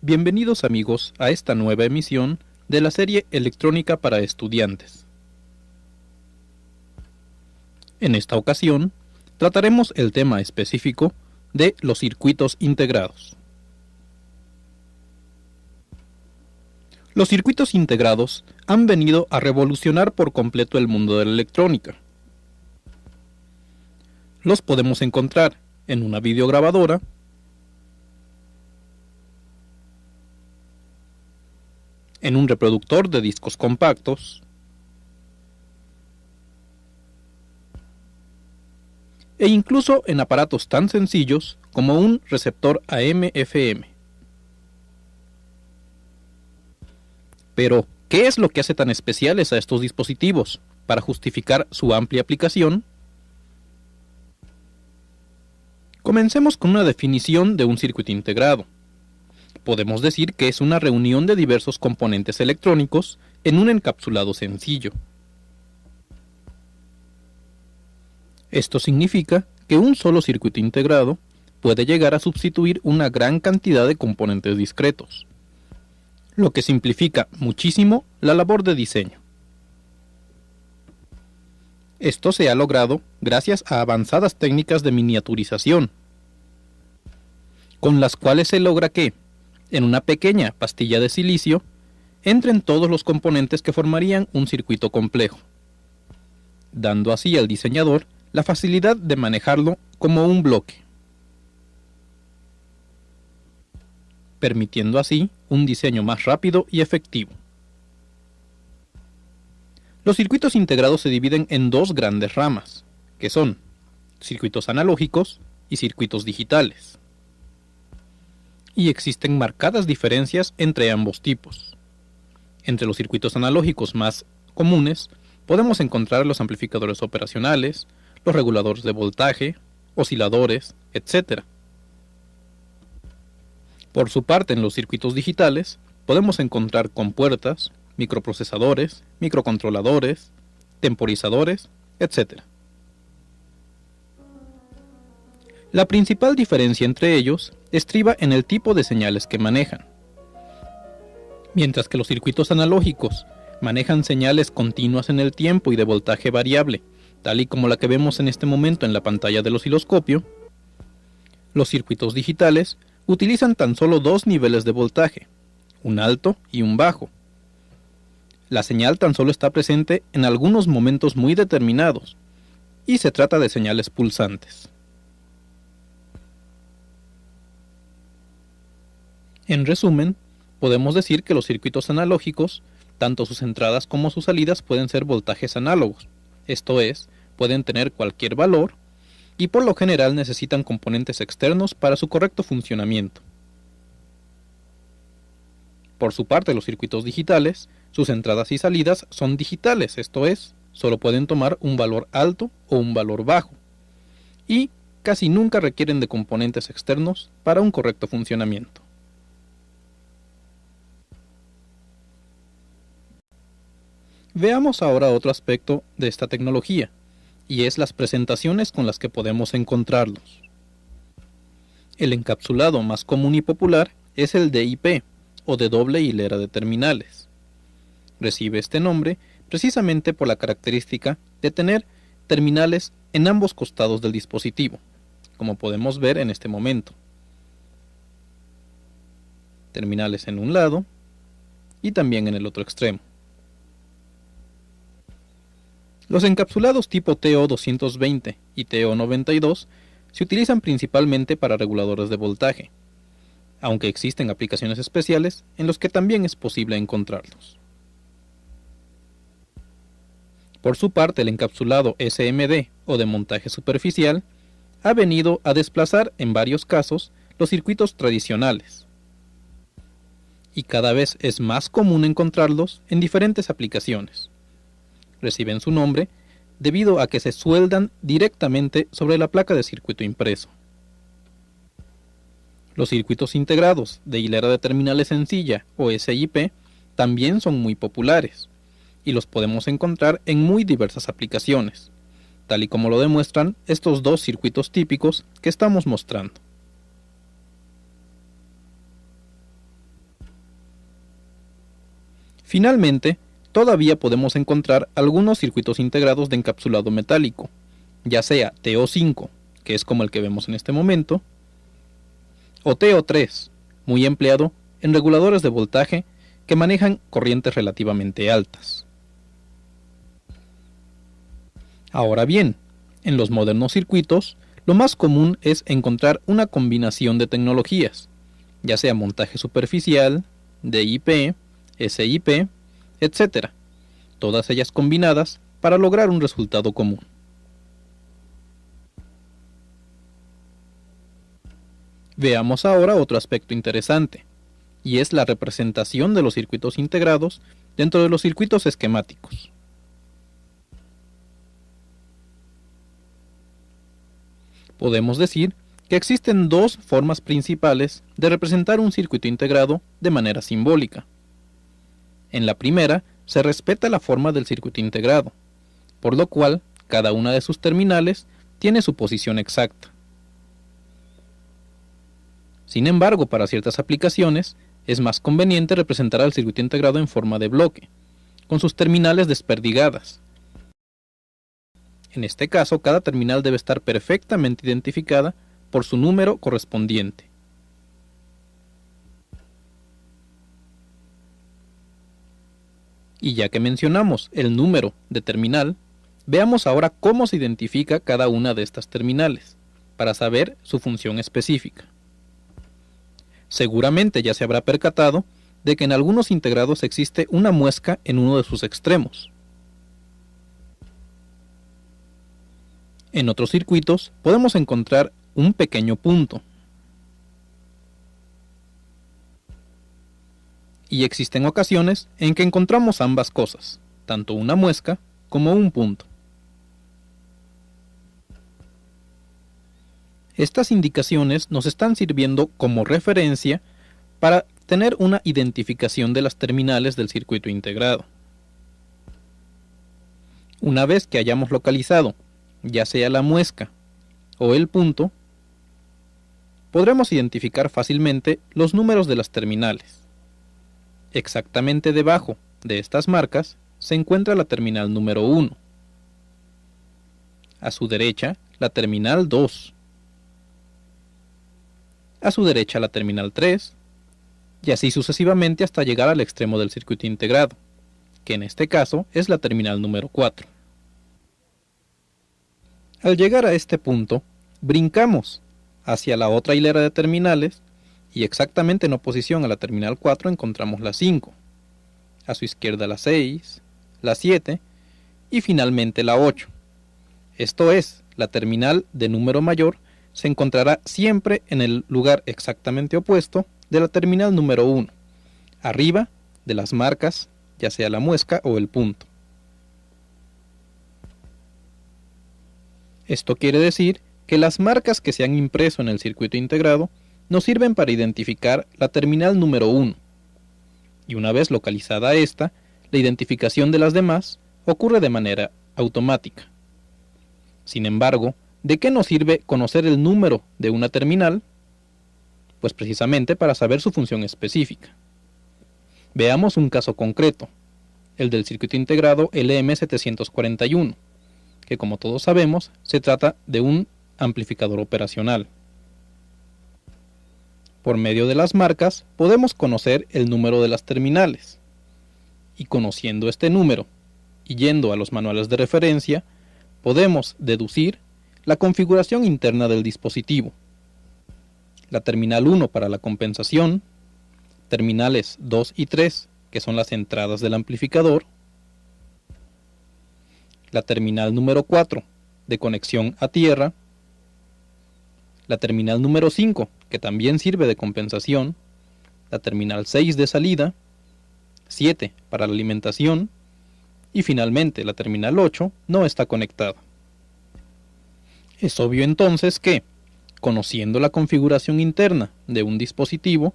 Bienvenidos amigos a esta nueva emisión de la serie Electrónica para Estudiantes. En esta ocasión, trataremos el tema específico de los circuitos integrados. Los circuitos integrados han venido a revolucionar por completo el mundo de la electrónica. Los podemos encontrar en una videograbadora, en un reproductor de discos compactos, e incluso en aparatos tan sencillos como un receptor AM/FM. Pero, ¿qué es lo que hace tan especiales a estos dispositivos para justificar su amplia aplicación? Comencemos con una definición de un circuito integrado. Podemos decir que es una reunión de diversos componentes electrónicos en un encapsulado sencillo. Esto significa que un solo circuito integrado puede llegar a sustituir una gran cantidad de componentes discretos, lo que simplifica muchísimo la labor de diseño. Esto se ha logrado gracias a avanzadas técnicas de miniaturización, con las cuales se logra que, en una pequeña pastilla de silicio, entren todos los componentes que formarían un circuito complejo, dando así al diseñador la facilidad de manejarlo como un bloque, permitiendo así un diseño más rápido y efectivo. Los circuitos integrados se dividen en dos grandes ramas, que son circuitos analógicos y circuitos digitales. Y existen marcadas diferencias entre ambos tipos. Entre los circuitos analógicos más comunes podemos encontrar los amplificadores operacionales, los reguladores de voltaje, osciladores, etc. Por su parte, en los circuitos digitales podemos encontrar compuertas, microprocesadores, microcontroladores, temporizadores, etc. La principal diferencia entre ellos estriba en el tipo de señales que manejan. Mientras que los circuitos analógicos manejan señales continuas en el tiempo y de voltaje variable, tal y como la que vemos en este momento en la pantalla del osciloscopio, los circuitos digitales utilizan tan solo dos niveles de voltaje, un alto y un bajo. La señal tan solo está presente en algunos momentos muy determinados, y se trata de señales pulsantes. En resumen, podemos decir que los circuitos analógicos, tanto sus entradas como sus salidas pueden ser voltajes análogos, esto es, pueden tener cualquier valor, y por lo general necesitan componentes externos para su correcto funcionamiento. Por su parte, los circuitos digitales, sus entradas y salidas son digitales, esto es, solo pueden tomar un valor alto o un valor bajo, y casi nunca requieren de componentes externos para un correcto funcionamiento. Veamos ahora otro aspecto de esta tecnología, y es las presentaciones con las que podemos encontrarlos. El encapsulado más común y popular es el DIP, o de doble hilera de terminales. Recibe este nombre precisamente por la característica de tener terminales en ambos costados del dispositivo, como podemos ver en este momento. Terminales en un lado y también en el otro extremo. Los encapsulados tipo TO220 y TO92 se utilizan principalmente para reguladores de voltaje, aunque existen aplicaciones especiales en los que también es posible encontrarlos. Por su parte, el encapsulado SMD o de montaje superficial ha venido a desplazar en varios casos los circuitos tradicionales, y cada vez es más común encontrarlos en diferentes aplicaciones. Reciben su nombre debido a que se sueldan directamente sobre la placa de circuito impreso. Los circuitos integrados de hilera de terminales sencilla o SIP también son muy populares y los podemos encontrar en muy diversas aplicaciones, tal y como lo demuestran estos dos circuitos típicos que estamos mostrando. Finalmente, todavía podemos encontrar algunos circuitos integrados de encapsulado metálico, ya sea TO5, que es como el que vemos en este momento, o TO3, muy empleado en reguladores de voltaje que manejan corrientes relativamente altas. Ahora bien, en los modernos circuitos, lo más común es encontrar una combinación de tecnologías, ya sea montaje superficial, DIP, SIP, etc., todas ellas combinadas para lograr un resultado común. Veamos ahora otro aspecto interesante, y es la representación de los circuitos integrados dentro de los circuitos esquemáticos. Podemos decir que existen dos formas principales de representar un circuito integrado de manera simbólica. En la primera, se respeta la forma del circuito integrado, por lo cual cada una de sus terminales tiene su posición exacta. Sin embargo, para ciertas aplicaciones, es más conveniente representar al circuito integrado en forma de bloque, con sus terminales desperdigadas. En este caso, cada terminal debe estar perfectamente identificada por su número correspondiente. Y ya que mencionamos el número de terminal, veamos ahora cómo se identifica cada una de estas terminales, para saber su función específica. Seguramente ya se habrá percatado de que en algunos integrados existe una muesca en uno de sus extremos. En otros circuitos podemos encontrar un pequeño punto. Y existen ocasiones en que encontramos ambas cosas, tanto una muesca como un punto. Estas indicaciones nos están sirviendo como referencia para tener una identificación de las terminales del circuito integrado. Una vez que hayamos localizado ya sea la muesca o el punto, podremos identificar fácilmente los números de las terminales. Exactamente debajo de estas marcas se encuentra la terminal número 1. A su derecha, la terminal 2. A su derecha, la terminal 3. Y así sucesivamente hasta llegar al extremo del circuito integrado, que en este caso es la terminal número 4. Al llegar a este punto, brincamos hacia la otra hilera de terminales y exactamente en oposición a la terminal 4 encontramos la 5, a su izquierda la 6, la 7 y finalmente la 8. Esto es, la terminal de número mayor se encontrará siempre en el lugar exactamente opuesto de la terminal número 1, arriba de las marcas, ya sea la muesca o el punto. Esto quiere decir que las marcas que se han impreso en el circuito integrado nos sirven para identificar la terminal número 1, y una vez localizada esta, la identificación de las demás ocurre de manera automática. Sin embargo, ¿de qué nos sirve conocer el número de una terminal? Pues precisamente para saber su función específica. Veamos un caso concreto, el del circuito integrado LM741, que como todos sabemos, se trata de un amplificador operacional. Por medio de las marcas podemos conocer el número de las terminales, y conociendo este número y yendo a los manuales de referencia, podemos deducir la configuración interna del dispositivo. La terminal 1 para la compensación, terminales 2 y 3, que son las entradas del amplificador, la terminal número 4, de conexión a tierra, la terminal número 5, que también sirve de compensación, la terminal 6 de salida, 7 para la alimentación, y finalmente la terminal 8 no está conectada. Es obvio entonces que, conociendo la configuración interna de un dispositivo,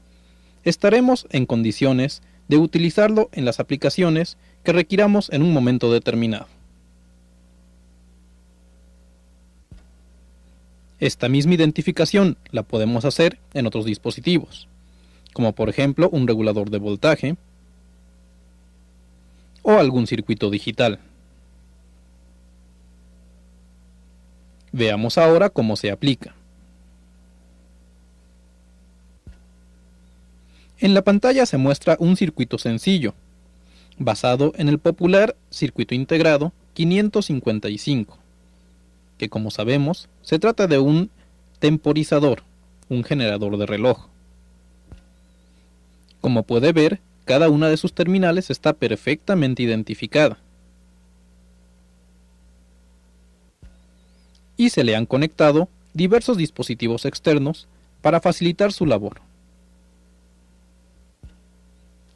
estaremos en condiciones de utilizarlo en las aplicaciones que requiramos en un momento determinado. Esta misma identificación la podemos hacer en otros dispositivos, como por ejemplo un regulador de voltaje, o algún circuito digital. Veamos ahora cómo se aplica. En la pantalla se muestra un circuito sencillo, basado en el popular circuito integrado 555, que como sabemos se trata de un temporizador, un generador de reloj. Como puede ver, cada una de sus terminales está perfectamente identificada y se le han conectado diversos dispositivos externos para facilitar su labor.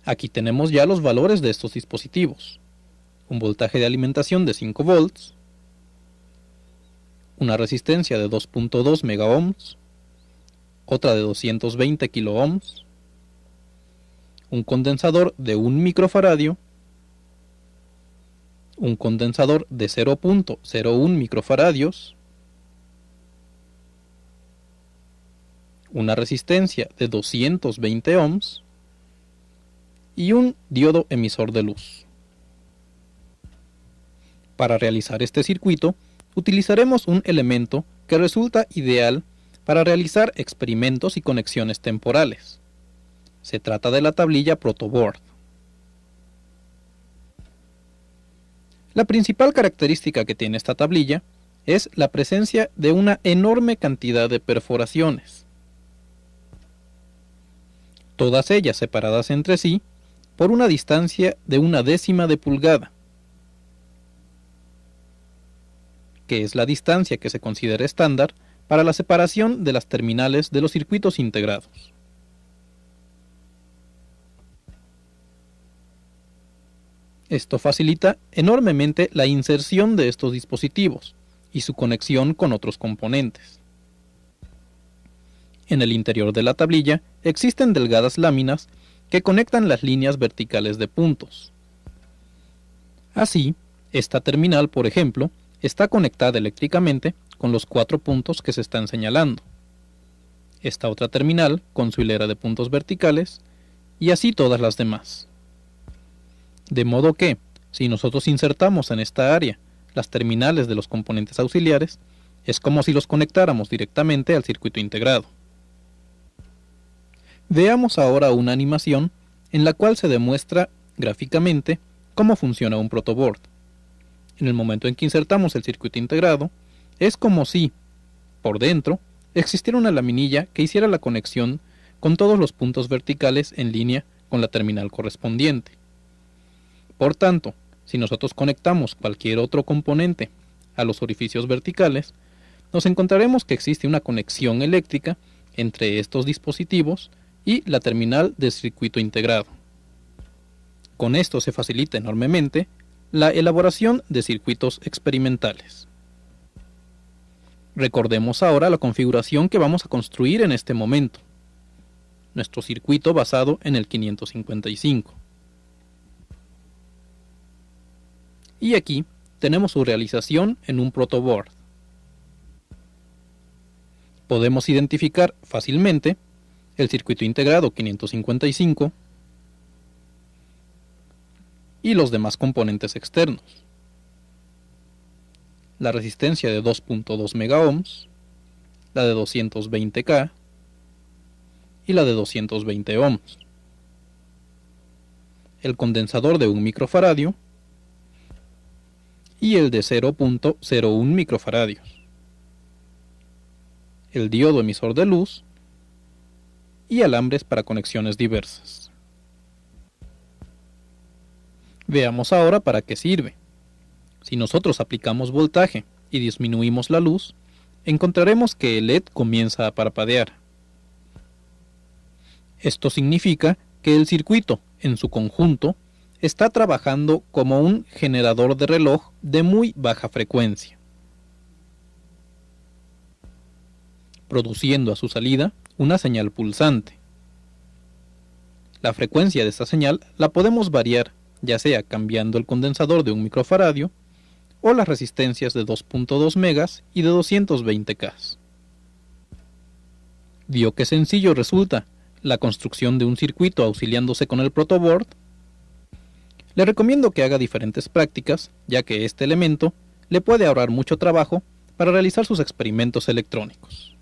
Aquí tenemos ya los valores de estos dispositivos: un voltaje de alimentación de 5 volts, una resistencia de 2.2 megaohms, otra de 220 kiloohms, un condensador de 1 microfaradio, un condensador de 0.01 microfaradios, una resistencia de 220 ohms y un diodo emisor de luz. Para realizar este circuito, utilizaremos un elemento que resulta ideal para realizar experimentos y conexiones temporales. Se trata de la tablilla protoboard. La principal característica que tiene esta tablilla es la presencia de una enorme cantidad de perforaciones, todas ellas separadas entre sí por una distancia de 1/10 de pulgada, que es la distancia que se considera estándar para la separación de las terminales de los circuitos integrados. Esto facilita enormemente la inserción de estos dispositivos y su conexión con otros componentes. En el interior de la tablilla existen delgadas láminas que conectan las líneas verticales de puntos. Así, esta terminal, por ejemplo, está conectada eléctricamente con los 4 puntos que se están señalando. Esta otra terminal con su hilera de puntos verticales, y así todas las demás. De modo que, si nosotros insertamos en esta área las terminales de los componentes auxiliares, es como si los conectáramos directamente al circuito integrado. Veamos ahora una animación en la cual se demuestra gráficamente cómo funciona un protoboard. En el momento en que insertamos el circuito integrado, es como si, por dentro, existiera una laminilla que hiciera la conexión con todos los puntos verticales en línea con la terminal correspondiente. Por tanto, si nosotros conectamos cualquier otro componente a los orificios verticales, nos encontraremos que existe una conexión eléctrica entre estos dispositivos y la terminal del circuito integrado. Con esto se facilita enormemente la elaboración de circuitos experimentales. Recordemos ahora la configuración que vamos a construir en este momento. Nuestro circuito basado en el 555. Y aquí tenemos su realización en un protoboard. Podemos identificar fácilmente el circuito integrado 555 y los demás componentes externos. La resistencia de 2.2 megaohms, la de 220K y la de 220 ohms. El condensador de 1 microfaradio y el de 0.01 microfaradios. El diodo emisor de luz y alambres para conexiones diversas. Veamos ahora para qué sirve. Si nosotros aplicamos voltaje y disminuimos la luz, encontraremos que el LED comienza a parpadear. Esto significa que el circuito, en su conjunto, está trabajando como un generador de reloj de muy baja frecuencia, produciendo a su salida una señal pulsante. La frecuencia de esta señal la podemos variar, ya sea cambiando el condensador de 1 microfaradio o las resistencias de 2.2 megas y de 220K. ¿Vio qué sencillo resulta la construcción de un circuito auxiliándose con el protoboard? Le recomiendo que haga diferentes prácticas, ya que este elemento le puede ahorrar mucho trabajo para realizar sus experimentos electrónicos.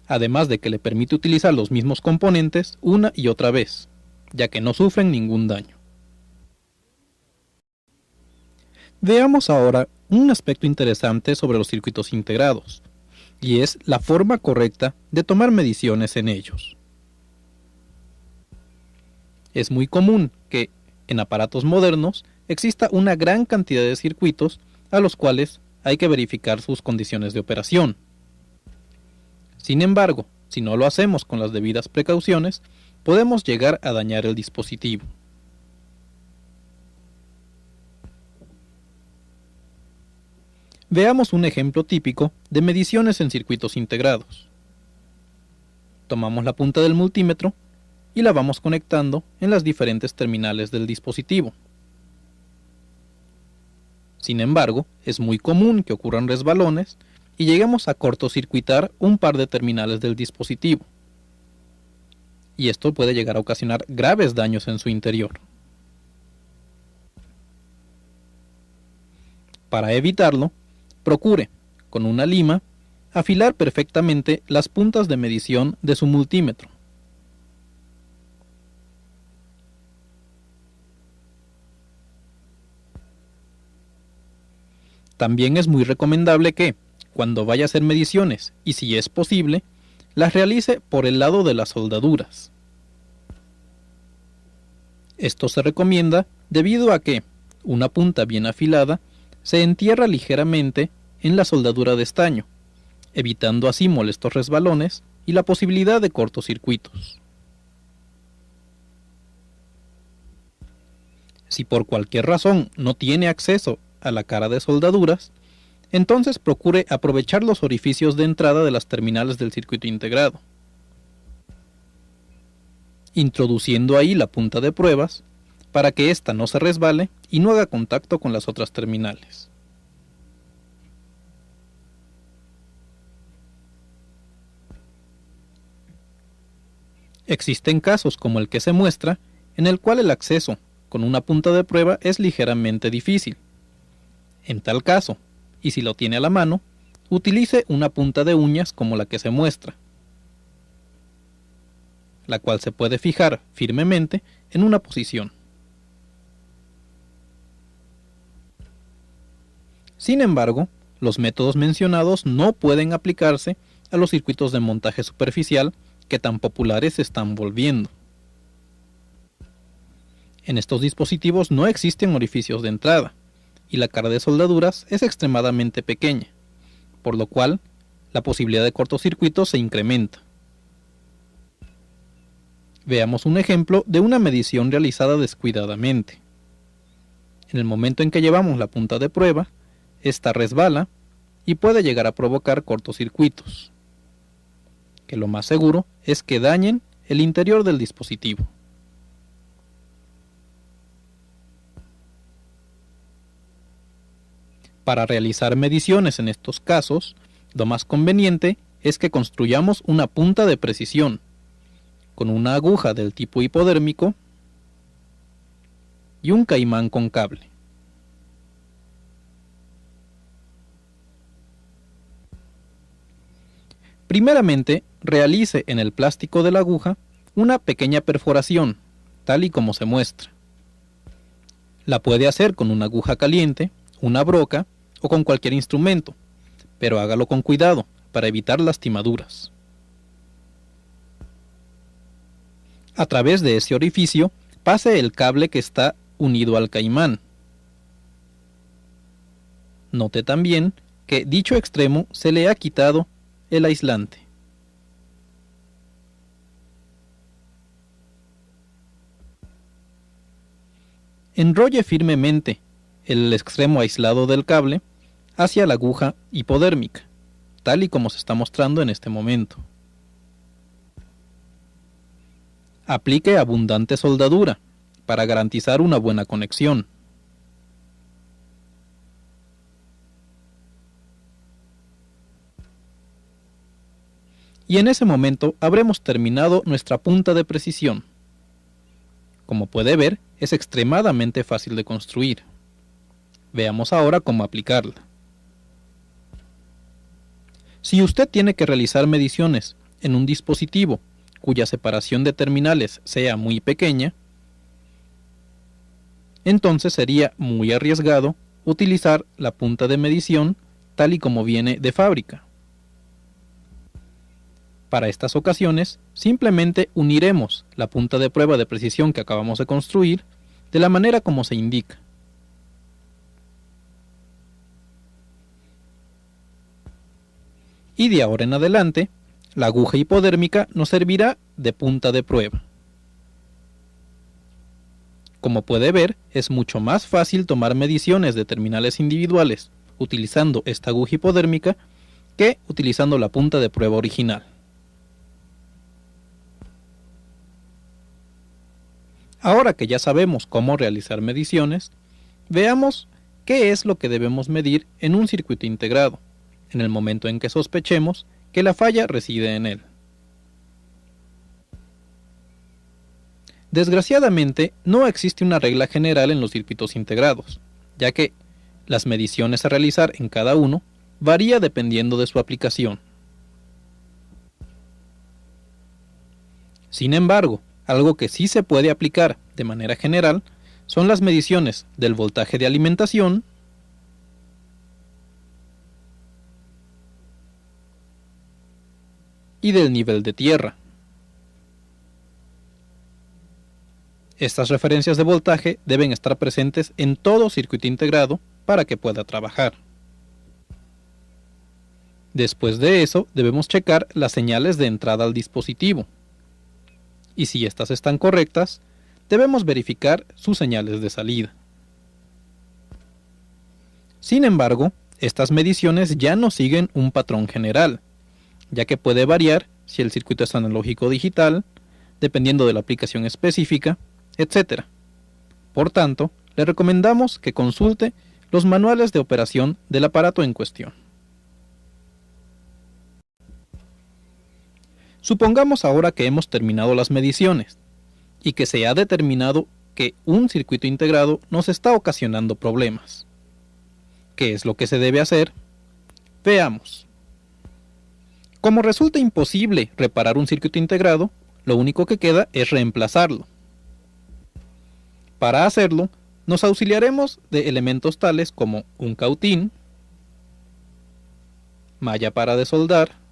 Además de que le permite utilizar los mismos componentes una y otra vez, ya que no sufren ningún daño. Veamos ahora un aspecto interesante sobre los circuitos integrados, y es la forma correcta de tomar mediciones en ellos. Es muy común que, en aparatos modernos, exista una gran cantidad de circuitos a los cuales hay que verificar sus condiciones de operación. Sin embargo, si no lo hacemos con las debidas precauciones, podemos llegar a dañar el dispositivo. Veamos un ejemplo típico de mediciones en circuitos integrados. Tomamos la punta del multímetro y la vamos conectando en las diferentes terminales del dispositivo. Sin embargo, es muy común que ocurran resbalones y lleguemos a cortocircuitar un par de terminales del dispositivo. Y esto puede llegar a ocasionar graves daños en su interior. Para evitarlo, procure, con una lima, afilar perfectamente las puntas de medición de su multímetro. También es muy recomendable que, cuando vaya a hacer mediciones, y si es posible, las realice por el lado de las soldaduras. Esto se recomienda debido a que una punta bien afilada se entierra ligeramente en la soldadura de estaño, evitando así molestos resbalones y la posibilidad de cortocircuitos. Si por cualquier razón no tiene acceso a la cara de soldaduras, entonces procure aprovechar los orificios de entrada de las terminales del circuito integrado, introduciendo ahí la punta de pruebas para que ésta no se resbale y no haga contacto con las otras terminales. Existen casos como el que se muestra, en el cual el acceso con una punta de prueba es ligeramente difícil. En tal caso, y si lo tiene a la mano, utilice una punta de uñas como la que se muestra, la cual se puede fijar firmemente en una posición. Sin embargo, los métodos mencionados no pueden aplicarse a los circuitos de montaje superficial que tan populares se están volviendo. En estos dispositivos no existen orificios de entrada, y la cara de soldaduras es extremadamente pequeña, por lo cual la posibilidad de cortocircuito se incrementa. Veamos un ejemplo de una medición realizada descuidadamente. En el momento en que llevamos la punta de prueba, esta resbala y puede llegar a provocar cortocircuitos, que lo más seguro es que dañen el interior del dispositivo. Para realizar mediciones en estos casos, lo más conveniente es que construyamos una punta de precisión, con una aguja del tipo hipodérmico y un caimán con cable. Primeramente, realice en el plástico de la aguja una pequeña perforación, tal y como se muestra. La puede hacer con una aguja caliente, una broca o con cualquier instrumento, pero hágalo con cuidado para evitar lastimaduras. A través de ese orificio, pase el cable que está unido al caimán. Note también que dicho extremo se le ha quitado el aislante. Enrolle firmemente el extremo aislado del cable hacia la aguja hipodérmica, tal y como se está mostrando en este momento. Aplique abundante soldadura para garantizar una buena conexión. Y en ese momento habremos terminado nuestra punta de precisión. Como puede ver, es extremadamente fácil de construir. Veamos ahora cómo aplicarla. Si usted tiene que realizar mediciones en un dispositivo cuya separación de terminales sea muy pequeña, entonces sería muy arriesgado utilizar la punta de medición tal y como viene de fábrica. Para estas ocasiones, simplemente uniremos la punta de prueba de precisión que acabamos de construir de la manera como se indica. Y de ahora en adelante, la aguja hipodérmica nos servirá de punta de prueba. Como puede ver, es mucho más fácil tomar mediciones de terminales individuales utilizando esta aguja hipodérmica que utilizando la punta de prueba original. Ahora que ya sabemos cómo realizar mediciones, veamos qué es lo que debemos medir en un circuito integrado, en el momento en que sospechemos que la falla reside en él. Desgraciadamente, no existe una regla general en los circuitos integrados, ya que las mediciones a realizar en cada uno varía dependiendo de su aplicación. Sin embargo, algo que sí se puede aplicar de manera general son las mediciones del voltaje de alimentación, y del nivel de tierra. Estas referencias de voltaje deben estar presentes en todo circuito integrado para que pueda trabajar. Después de eso, debemos checar las señales de entrada al dispositivo. Y si estas están correctas, debemos verificar sus señales de salida. Sin embargo, estas mediciones ya no siguen un patrón general, ya que puede variar si el circuito es analógico o digital, dependiendo de la aplicación específica, etc. Por tanto, le recomendamos que consulte los manuales de operación del aparato en cuestión. Supongamos ahora que hemos terminado las mediciones y que se ha determinado que un circuito integrado nos está ocasionando problemas. ¿Qué es lo que se debe hacer? Veamos. Como resulta imposible reparar un circuito integrado, lo único que queda es reemplazarlo. Para hacerlo, nos auxiliaremos de elementos tales como un cautín, malla para desoldar,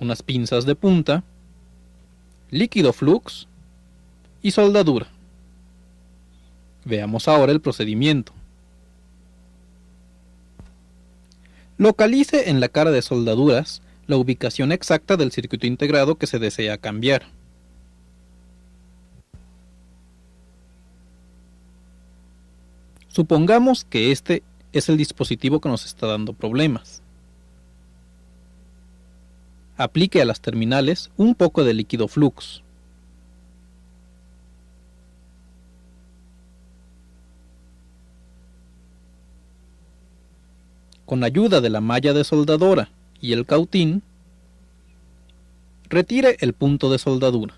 unas pinzas de punta, líquido flux y soldadura. Veamos ahora el procedimiento. Localice en la cara de soldaduras la ubicación exacta del circuito integrado que se desea cambiar. Supongamos que este es el dispositivo que nos está dando problemas. Aplique a las terminales un poco de líquido flux. Con ayuda de la malla de soldadora y el cautín, retire el punto de soldadura.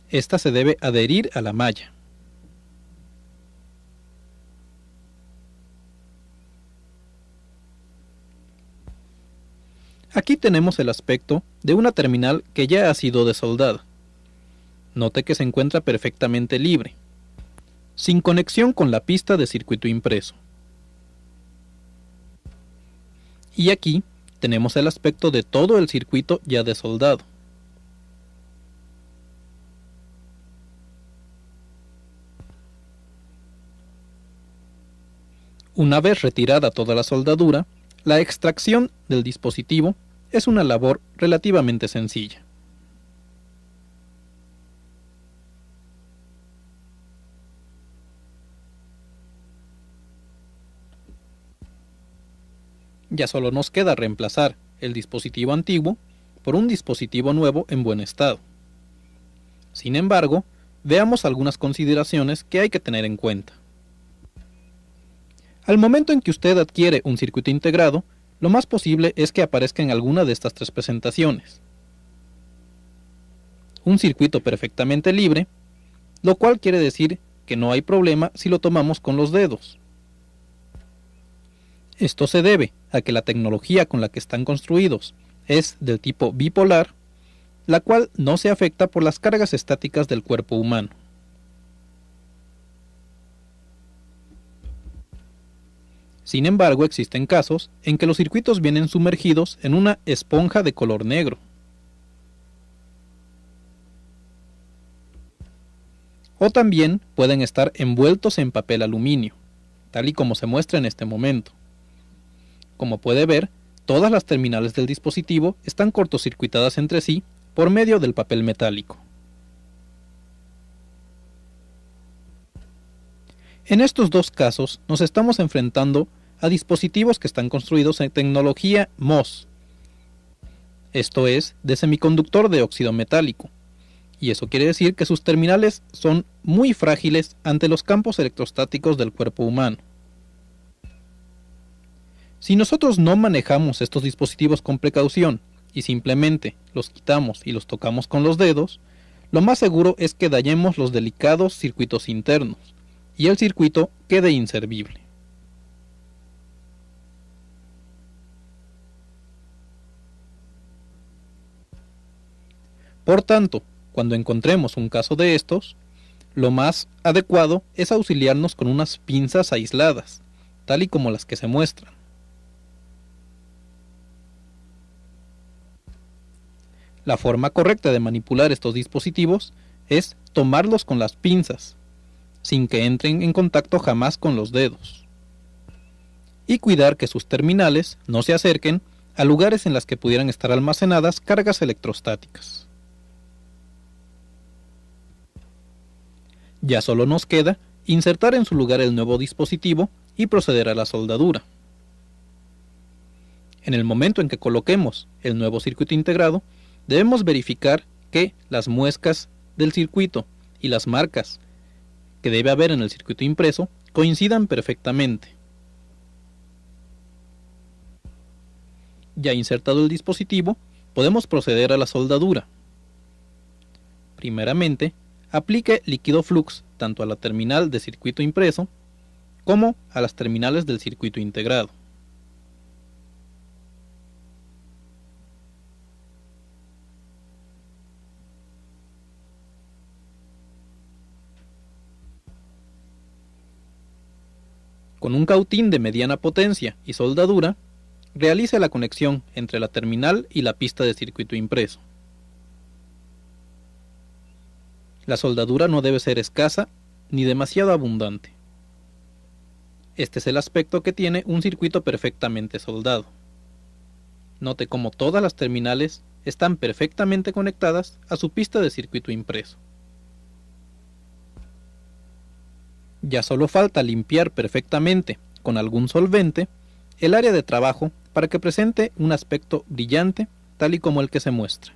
Esta se debe adherir a la malla. Aquí tenemos el aspecto de una terminal que ya ha sido desoldada. Note que se encuentra perfectamente libre, sin conexión con la pista de circuito impreso. Y aquí tenemos el aspecto de todo el circuito ya desoldado. Una vez retirada toda la soldadura, la extracción del dispositivo es una labor relativamente sencilla. Ya solo nos queda reemplazar el dispositivo antiguo por un dispositivo nuevo en buen estado. Sin embargo, veamos algunas consideraciones que hay que tener en cuenta. Al momento en que usted adquiere un circuito integrado, lo más posible es que aparezca en alguna de estas tres presentaciones. Un circuito perfectamente libre, lo cual quiere decir que no hay problema si lo tomamos con los dedos. Esto se debe a que la tecnología con la que están construidos es del tipo bipolar, la cual no se afecta por las cargas estáticas del cuerpo humano. Sin embargo, existen casos en que los circuitos vienen sumergidos en una esponja de color negro. O también pueden estar envueltos en papel aluminio, tal y como se muestra en este momento. Como puede ver, todas las terminales del dispositivo están cortocircuitadas entre sí por medio del papel metálico. En estos dos casos nos estamos enfrentando a dispositivos que están construidos en tecnología MOS, esto es, de semiconductor de óxido metálico, y eso quiere decir que sus terminales son muy frágiles ante los campos electrostáticos del cuerpo humano. Si nosotros no manejamos estos dispositivos con precaución y simplemente los quitamos y los tocamos con los dedos, lo más seguro es que dañemos los delicados circuitos internos y el circuito quede inservible. Por tanto, cuando encontremos un caso de estos, lo más adecuado es auxiliarnos con unas pinzas aisladas, tal y como las que se muestran. La forma correcta de manipular estos dispositivos es tomarlos con las pinzas, sin que entren en contacto jamás con los dedos, y cuidar que sus terminales no se acerquen a lugares en los que pudieran estar almacenadas cargas electrostáticas. Ya solo nos queda insertar en su lugar el nuevo dispositivo y proceder a la soldadura. En el momento en que coloquemos el nuevo circuito integrado, debemos verificar que las muescas del circuito y las marcas que debe haber en el circuito impreso coincidan perfectamente. Ya insertado el dispositivo, podemos proceder a la soldadura. Primeramente, aplique líquido flux tanto a la terminal de circuito impreso como a las terminales del circuito integrado. Con un cautín de mediana potencia y soldadura, realice la conexión entre la terminal y la pista de circuito impreso. La soldadura no debe ser escasa ni demasiado abundante. Este es el aspecto que tiene un circuito perfectamente soldado. Note cómo todas las terminales están perfectamente conectadas a su pista de circuito impreso. Ya solo falta limpiar perfectamente con algún solvente el área de trabajo para que presente un aspecto brillante tal y como el que se muestra.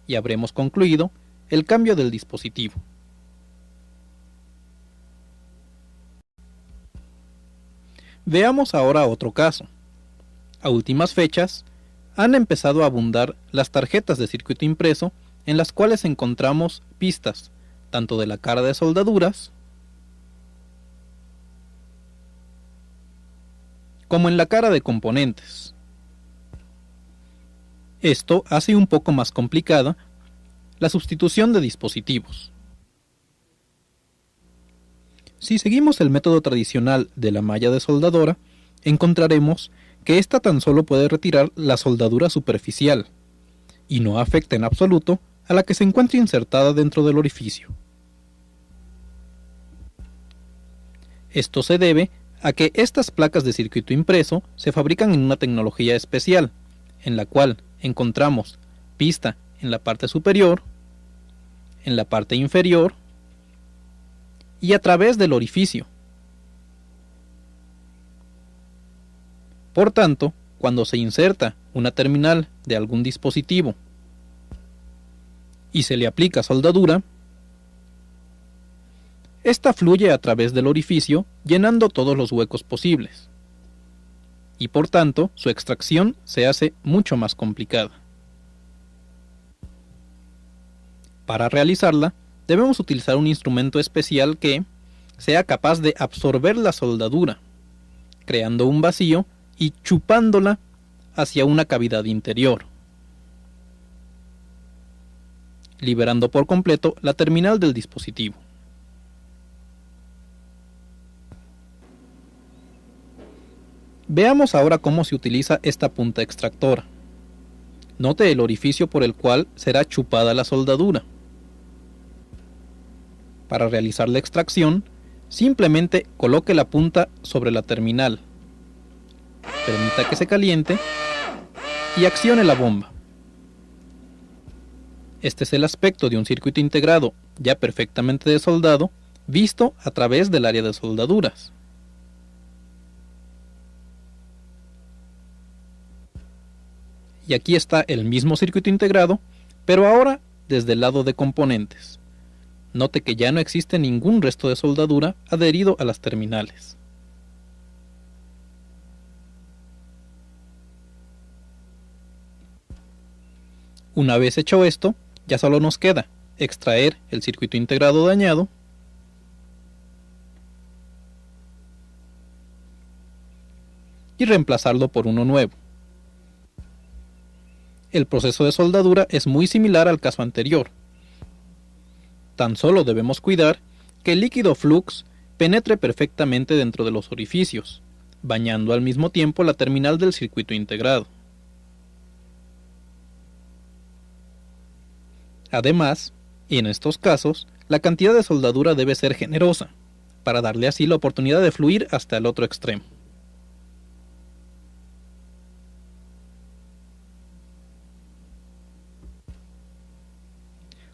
Y habremos concluido el cambio del dispositivo. Veamos ahora otro caso. A últimas fechas, han empezado a abundar las tarjetas de circuito impreso en las cuales encontramos pistas, tanto de la cara de soldaduras, como en la cara de componentes. Esto hace un poco más complicada la sustitución de dispositivos. Si seguimos el método tradicional de la malla de soldadora, encontraremos que ésta tan solo puede retirar la soldadura superficial, y no afecta en absoluto a la que se encuentra insertada dentro del orificio. Esto se debe a que estas placas de circuito impreso se fabrican en una tecnología especial, en la cual encontramos pista en la parte superior, en la parte inferior y a través del orificio. Por tanto, cuando se inserta una terminal de algún dispositivo y se le aplica soldadura, esta fluye a través del orificio llenando todos los huecos posibles. y por tanto su extracción se hace mucho más complicada. Para realizarla, debemos utilizar un instrumento especial que sea capaz de absorber la soldadura, creando un vacío y chupándola hacia una cavidad interior, liberando por completo la terminal del dispositivo. Veamos ahora cómo se utiliza esta punta extractora. Note el orificio por el cual será chupada la soldadura. Para realizar la extracción, simplemente coloque la punta sobre la terminal, permita que se caliente y accione la bomba. Este es el aspecto de un circuito integrado ya perfectamente desoldado, visto a través del área de soldaduras. Y aquí está el mismo circuito integrado, pero ahora desde el lado de componentes. Note que ya no existe ningún resto de soldadura adherido a las terminales. Una vez hecho esto, ya solo nos queda extraer el circuito integrado dañado y reemplazarlo por uno nuevo. El proceso de soldadura es muy similar al caso anterior. Tan solo debemos cuidar que el líquido flux penetre perfectamente dentro de los orificios, bañando al mismo tiempo la terminal del circuito integrado. Además, en estos casos, la cantidad de soldadura debe ser generosa, para darle así la oportunidad de fluir hasta el otro extremo.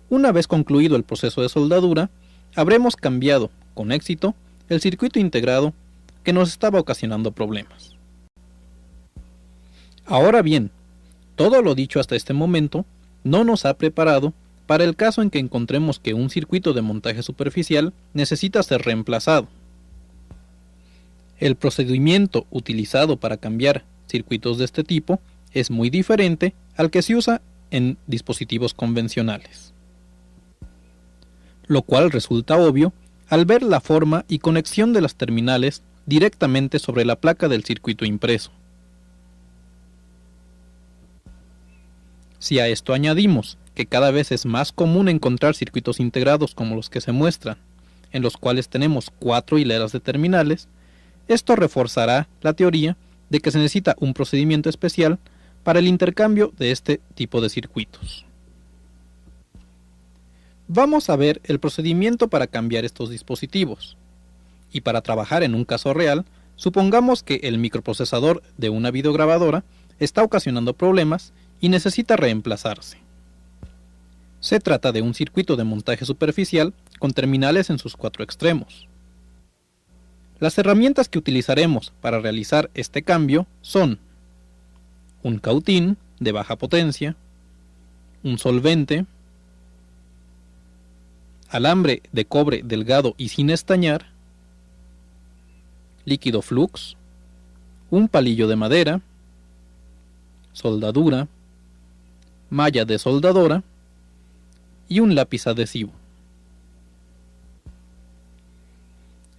Una vez concluido el proceso de soldadura, habremos cambiado, con éxito, el circuito integrado que nos estaba ocasionando problemas. Ahora bien, todo lo dicho hasta este momento no nos ha preparado para el caso en que encontremos que un circuito de montaje superficial necesita ser reemplazado. El procedimiento utilizado para cambiar circuitos de este tipo es muy diferente al que se usa en dispositivos convencionales, lo cual resulta obvio al ver la forma y conexión de las terminales directamente sobre la placa del circuito impreso. Si a esto añadimos que cada vez es más común encontrar circuitos integrados como los que se muestran, en los cuales tenemos 4 hileras de terminales, esto reforzará la teoría de que se necesita un procedimiento especial para el intercambio de este tipo de circuitos. Vamos a ver el procedimiento para cambiar estos dispositivos. Y para trabajar en un caso real, supongamos que el microprocesador de una videograbadora está ocasionando problemas y necesita reemplazarse. Se trata de un circuito de montaje superficial con terminales en sus 4 extremos. Las herramientas que utilizaremos para realizar este cambio son un cautín de baja potencia, un solvente, alambre de cobre delgado y sin estañar, líquido flux, un palillo de madera, soldadura, malla desoldadora y un lápiz adhesivo.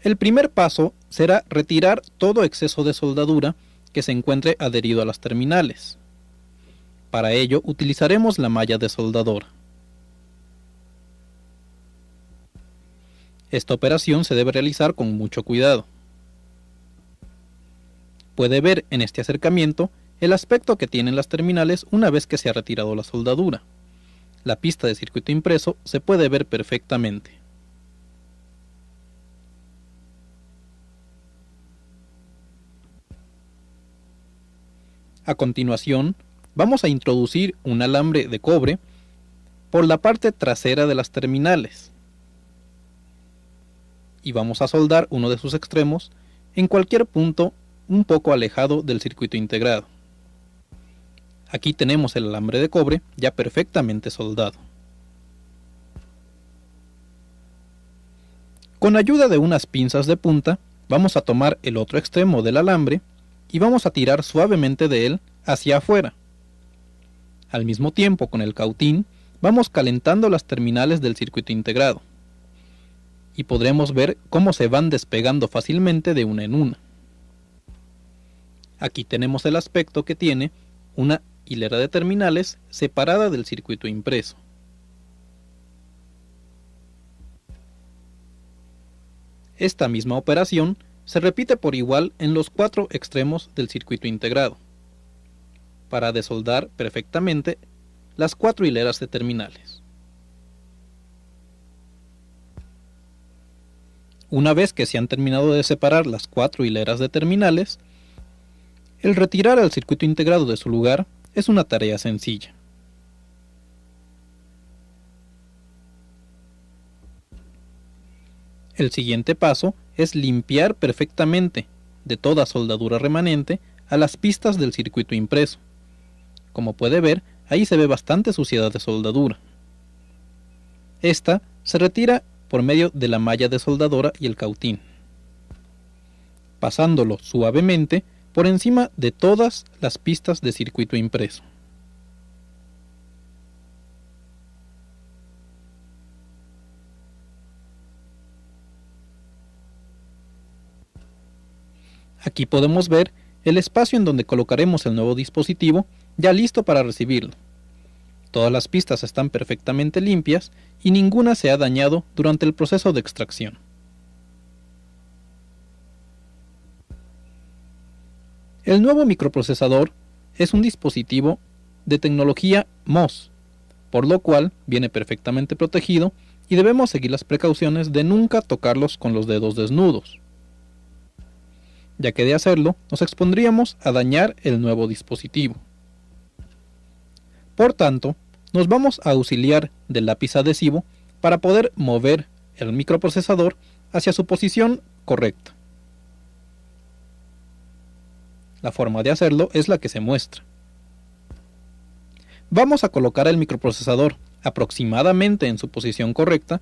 El primer paso será retirar todo exceso de soldadura que se encuentre adherido a las terminales. Para ello utilizaremos la malla desoldadora. Esta operación se debe realizar con mucho cuidado. Puede ver en este acercamiento el aspecto que tienen las terminales una vez que se ha retirado la soldadura. La pista de circuito impreso se puede ver perfectamente. A continuación, vamos a introducir un alambre de cobre por la parte trasera de las terminales y vamos a soldar uno de sus extremos en cualquier punto un poco alejado del circuito integrado. Aquí tenemos el alambre de cobre ya perfectamente soldado. Con ayuda de unas pinzas de punta, vamos a tomar el otro extremo del alambre y vamos a tirar suavemente de él hacia afuera. Al mismo tiempo, con el cautín, vamos calentando las terminales del circuito integrado y podremos ver cómo se van despegando fácilmente de una en una. Aquí tenemos el aspecto que tiene una hilera de terminales separada del circuito impreso. Esta misma operación se repite por igual en los 4 extremos del circuito integrado, para desoldar perfectamente las 4 hileras de terminales. Una vez que se han terminado de separar las 4 hileras de terminales, el retirar al circuito integrado de su lugar es una tarea sencilla. El siguiente paso es limpiar perfectamente de toda soldadura remanente a las pistas del circuito impreso. Como puede ver, ahí se ve bastante suciedad de soldadura. Esta se retira por medio de la malla de soldadora y el cautín, pasándolo suavemente por encima de todas las pistas de circuito impreso. Aquí podemos ver el espacio en donde colocaremos el nuevo dispositivo ya listo para recibirlo. Todas las pistas están perfectamente limpias y ninguna se ha dañado durante el proceso de extracción. El nuevo microprocesador es un dispositivo de tecnología MOS, por lo cual viene perfectamente protegido y debemos seguir las precauciones de nunca tocarlos con los dedos desnudos, ya que de hacerlo nos expondríamos a dañar el nuevo dispositivo. Por tanto, nos vamos a auxiliar del lápiz adhesivo para poder mover el microprocesador hacia su posición correcta. La forma de hacerlo es la que se muestra. Vamos a colocar el microprocesador aproximadamente en su posición correcta,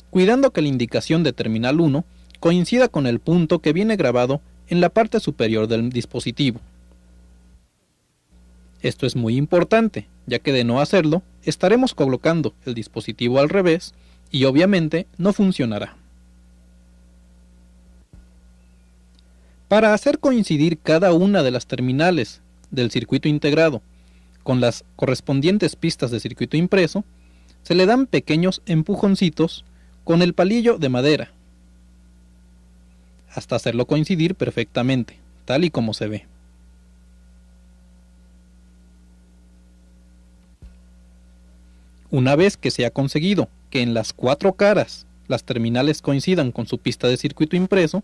cuidando que la indicación de terminal 1 coincida con el punto que viene grabado en la parte superior del dispositivo. Esto es muy importante, ya que de no hacerlo, estaremos colocando el dispositivo al revés y obviamente no funcionará. Para hacer coincidir cada una de las terminales del circuito integrado con las correspondientes pistas de circuito impreso, se le dan pequeños empujoncitos con el palillo de madera, hasta hacerlo coincidir perfectamente, tal y como se ve. Una vez que se ha conseguido que en las 4 caras las terminales coincidan con su pista de circuito impreso,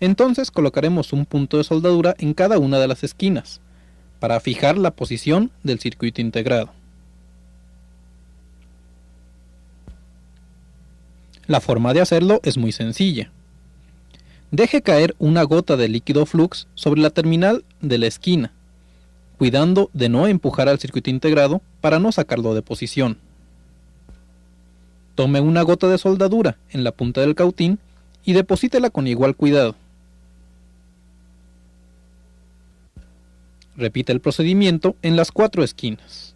entonces colocaremos un punto de soldadura en cada una de las esquinas, para fijar la posición del circuito integrado. La forma de hacerlo es muy sencilla. Deje caer una gota de líquido flux sobre la terminal de la esquina, cuidando de no empujar al circuito integrado para no sacarlo de posición. Tome una gota de soldadura en la punta del cautín y deposítela con igual cuidado. Repite el procedimiento en las 4 esquinas.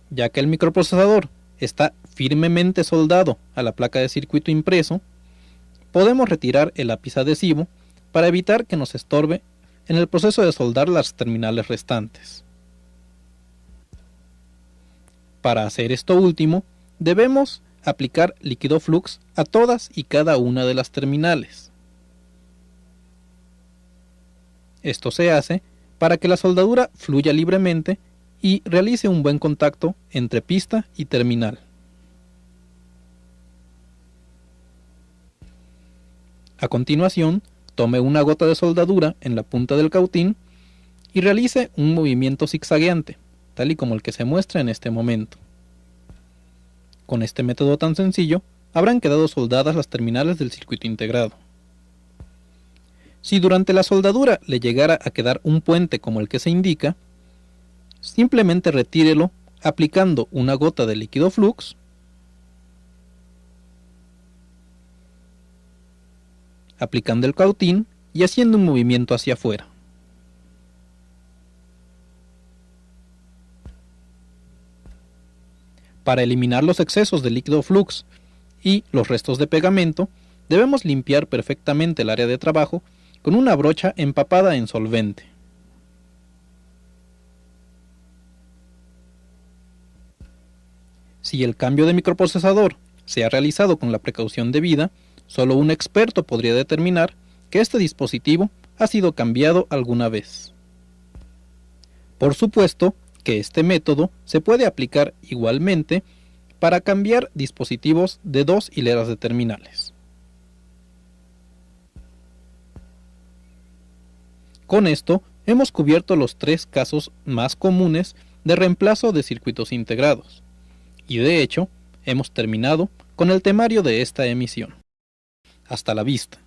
Ya que el microprocesador está firmemente soldado a la placa de circuito impreso, podemos retirar el lápiz adhesivo para evitar que nos estorbe en el proceso de soldar las terminales restantes. Para hacer esto último, debemos aplicar líquido flux a todas y cada una de las terminales. Esto se hace para que la soldadura fluya libremente y realice un buen contacto entre pista y terminal. A continuación, tome una gota de soldadura en la punta del cautín y realice un movimiento zigzagueante, tal y como el que se muestra en este momento. Con este método tan sencillo, habrán quedado soldadas las terminales del circuito integrado. Si durante la soldadura le llegara a quedar un puente como el que se indica, simplemente retírelo aplicando una gota de líquido flux aplicando el cautín y haciendo un movimiento hacia afuera. Para eliminar los excesos de líquido flux y los restos de pegamento, debemos limpiar perfectamente el área de trabajo con una brocha empapada en solvente. Si el cambio de microprocesador se ha realizado con la precaución debida, solo un experto podría determinar que este dispositivo ha sido cambiado alguna vez. Por supuesto que este método se puede aplicar igualmente para cambiar dispositivos de 2 hileras de terminales. Con esto hemos cubierto los 3 casos más comunes de reemplazo de circuitos integrados, y de hecho hemos terminado con el temario de esta emisión. Hasta la vista.